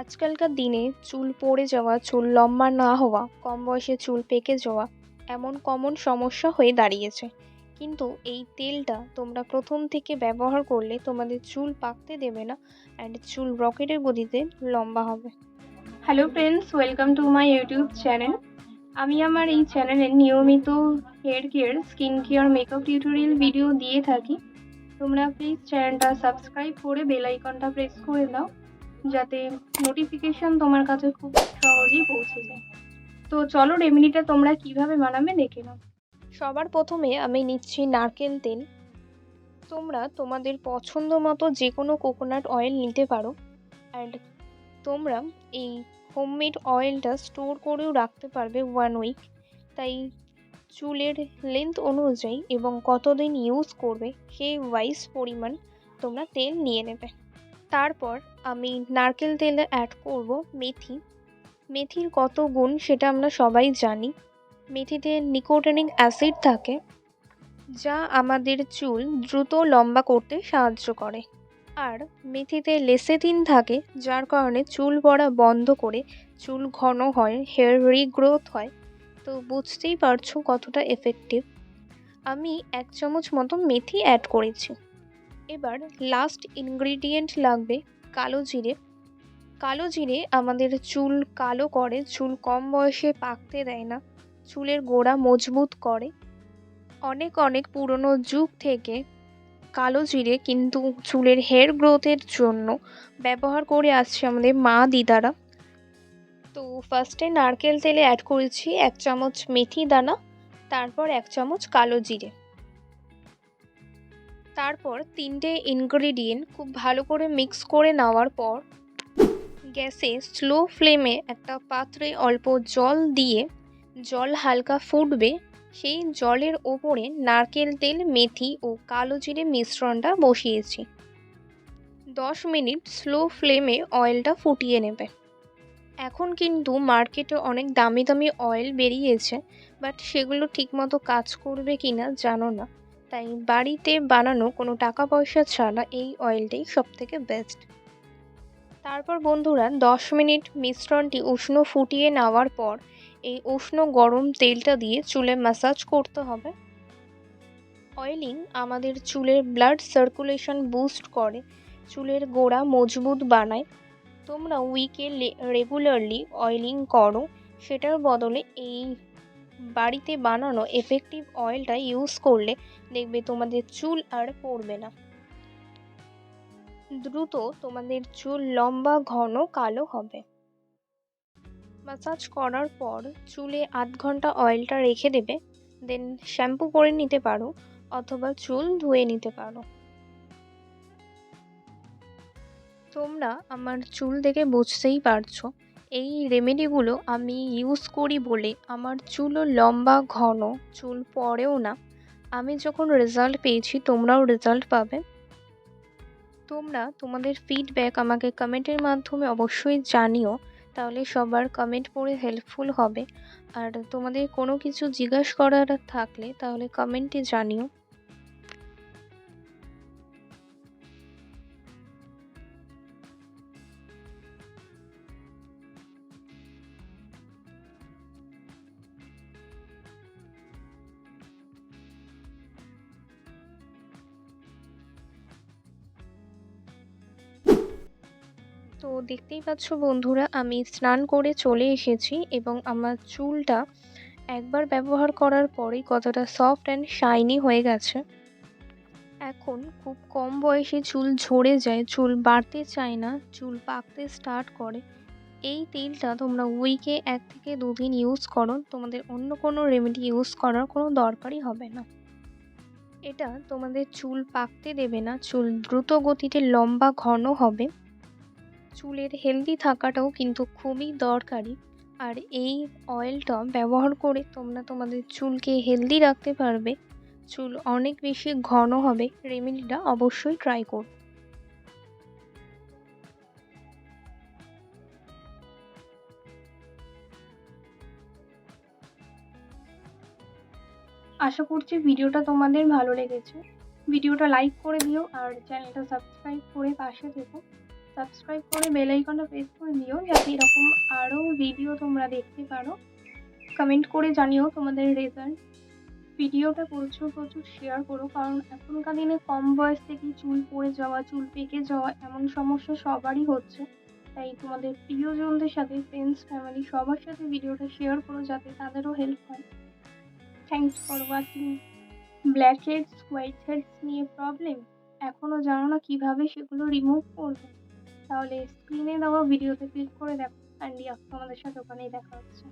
আজকালকার দিনে চুল পড়ে যাওয়া, চুল লম্বা না হওয়া, কম বয়সে চুল পেকে যাওয়া এমন কমন সমস্যা হয়ে দাঁড়িয়েছে। কিন্তু এই তেলটা তোমরা প্রথম থেকে ব্যবহার করলে তোমাদের চুল পাকতে দেবে না অ্যান্ড চুল রকেটের গতিতে লম্বা হবে। Hello friends, welcome to my YouTube channel. আমি আমার এই চ্যানেলে নিয়মিত hair care, skin care, makeup tutorial video দিয়ে থাকি। তোমরা প্লিজ চ্যানেলটা সাবস্ক্রাইব করে বেল আইকনটা প্রেস করে দাও, যাতে নোটিফিকেশন তোমার কাছে খুব সহজেই পৌঁছে যায়। তো চলো রেমেডিটা তোমরা কিভাবে বানাবে দেখে নাও। সবার প্রথমে আমি নিচ্ছি নারকেল তেল। তোমরা তোমাদের পছন্দ মতো যে কোনো কোকোনাট অয়েল নিতে পারো অ্যান্ড তোমরা এই হোমমেড অয়েলটা স্টোর করেও রাখতে পারবে 1 উইক। তাই চুলের লেন্থ অনুযায়ী এবং কতদিন ইউজ করবে সেই ওয়াইজ পরিমাণ তোমরা তেল নিয়ে নেবে। তারপর আমি নারকেল তেলে অ্যাড করব মেথি। মেথির কত গুণ সেটা আমরা সবাই জানি। মেথিতে নিকোটিনিক অ্যাসিড থাকে, যা আমাদের চুল দ্রুত লম্বা করতে সাহায্য করে। আর মেথিতে লেসেথিন থাকে, যার কারণে চুল পড়া বন্ধ করে চুল ঘন হয়, হেয়ার রিগ্রোথ হয়। তো বুঝতেই পারছো কতটা এফেক্টিভ। আমি 1 চামচ মতো মেথি অ্যাড করেছি। এবার লাস্ট ইনগ্রিডিয়েন্ট লাগবে কালো জিরে। কালো জিরে আমাদের চুল কালো করে, চুল কম বয়সে পাকতে দেয় না, চুলের গোড়া মজবুত করে। অনেক অনেক পুরনো যুগ থেকে কালো জিরে কিন্তু চুলের হেয়ার গ্রোথের জন্য ব্যবহার করে আসছে আমাদের মা দিদারা। তো ফার্স্টে নারকেল তেলে অ্যাড করেছি 1 চামচ মেথি দানা, তারপর 1 চামচ কালো জিরে, তারপর 3টে ইনগ্রেডিয়েন্ট খুব ভালো করে মিক্স করে নেওয়ার পর গ্যাসে স্লো ফ্লেমে একটা পাত্রে অল্প জল দিয়ে, জল হালকা ফুটবে, সেই জলের ওপরে নারকেল তেল, মেথি ও কালো জিরে মিশ্রণটা বসিয়েছি। 10 মিনিট স্লো ফ্লেমে অয়েলটা ফুটিয়ে নেবে। এখন কিন্তু মার্কেটে অনেক দামি দামি অয়েল বেরিয়েছে, বাট সেগুলো ঠিকমতো কাজ করবে কিনা জানো না। তাই বাড়িতে বানানো কোনো টাকা পয়সা ছাড়া এই অয়েলটাই সবথেকে বেস্ট। তারপর বন্ধুরা 10 মিনিট মিশ্রণটি উষ্ণ ফুটিয়ে নেওয়ার পর এই উষ্ণ গরম তেলটা দিয়ে চুলে ম্যাসাজ করতে হবে। অয়েলিং আমাদের চুলের ব্লাড সার্কুলেশন বুস্ট করে, চুলের গোড়া মজবুত বানায়। তোমরা উইকে রেগুলারলি অয়েলিং করো, সেটার বদলে এই বাড়িতে বানানো এফেক্টিভ অয়েলটা ইউজ করলে দেখবে তোমাদের চুল আর পড়বে না। দ্রুত তোমাদের চুল লম্বা, ঘন, কালো হবে। ম্যাসাজ করার পর চুলে 8 ঘন্টা অয়েলটা রেখে দেবে, দেন শ্যাম্পু করে নিতে পারো অথবা চুল ধুয়ে নিতে পারো। তোমরা আমার চুল দেখে বুঝতেই পারছো এই রেমেডিগুলো আমি ইউজ করি বলে আমার চুলও লম্বা, ঘন, চুল পড়েও না। আমি যখন রেজাল্ট পেয়েছি তোমরাও রেজাল্ট পাবে। তোমরা তোমাদের ফিডব্যাক আমাকে কমেন্টের মাধ্যমে অবশ্যই জানিও, তাহলে সবার কমেন্ট পড়ে হেল্পফুল হবে। আর তোমাদের কোনো কিছু জিজ্ঞাসা করার থাকলে তাহলে কমেন্টে জানিও। তো দেখতেই পাচ্ছ বন্ধুরা, আমি স্নান করে চলে এসেছি এবং আমার চুলটা একবার ব্যবহার করার পরেই কতটা সফট অ্যান্ড শাইনি হয়ে গেছে। এখন খুব কম বয়সে চুল ঝরে যায়, চুল বাড়তে চায় না, চুল পাকতে স্টার্ট করে। এই তেলটা তোমরা উইকে 1 থেকে 2 দিন ইউজ করো, তোমাদের অন্য কোনো রেমেডি ইউজ করার কোনো দরকারই হবে না। এটা তোমাদের চুল পাকতে দেবে না, চুল দ্রুত গতিতে লম্বা, ঘন হবে। চুলের হেলদি থাকাটাও কিন্তু খুবই দরকারি। আর এই অয়েলটা ব্যবহার করে তোমরা তোমাদের চুলকে হেলদি রাখতে পারবে, চুল অনেক বেশি ঘন হবে। রেমেডিটা অবশ্যই ট্রাই করো। আশা করছি ভিডিওটা তোমাদের ভালো লেগেছে। ভিডিওটা লাইক করে দিও আর চ্যানেলটা সাবস্ক্রাইব করে পাশে থেকো। সাবস্ক্রাইব করে বেল আইকনটা প্রেস করে দিও, যাতে এরকম আরও ভিডিও তোমরা দেখতে পারো। কমেন্ট করে জানিও তোমাদের রেজাল্ট। ভিডিওটা প্রচুর প্রচুর শেয়ার করো, কারণ এখনকার দিনে কম বয়স থেকেই চুল পড়ে যাওয়া, চুল পেকে যাওয়া এমন সমস্যা সবারই হচ্ছে। তাই তোমাদের প্রিয়জনদের সাথে, ফ্রেন্ডস, ফ্যামিলি সবার সাথে ভিডিওটা শেয়ার করো, যাতে তাদেরও হেল্প হয়। Thanks for watching. Blackheads, whiteheads নিয়ে প্রবলেম এখনো জানো না কিভাবে সেগুলো রিমুভ করবে? তাহলে স্ক্রিনে দেওয়া ভিডিওতে ক্লিক করে দেখো, অ্যান্ড তোমাদের সাথে ওখানেই দেখা হচ্ছে।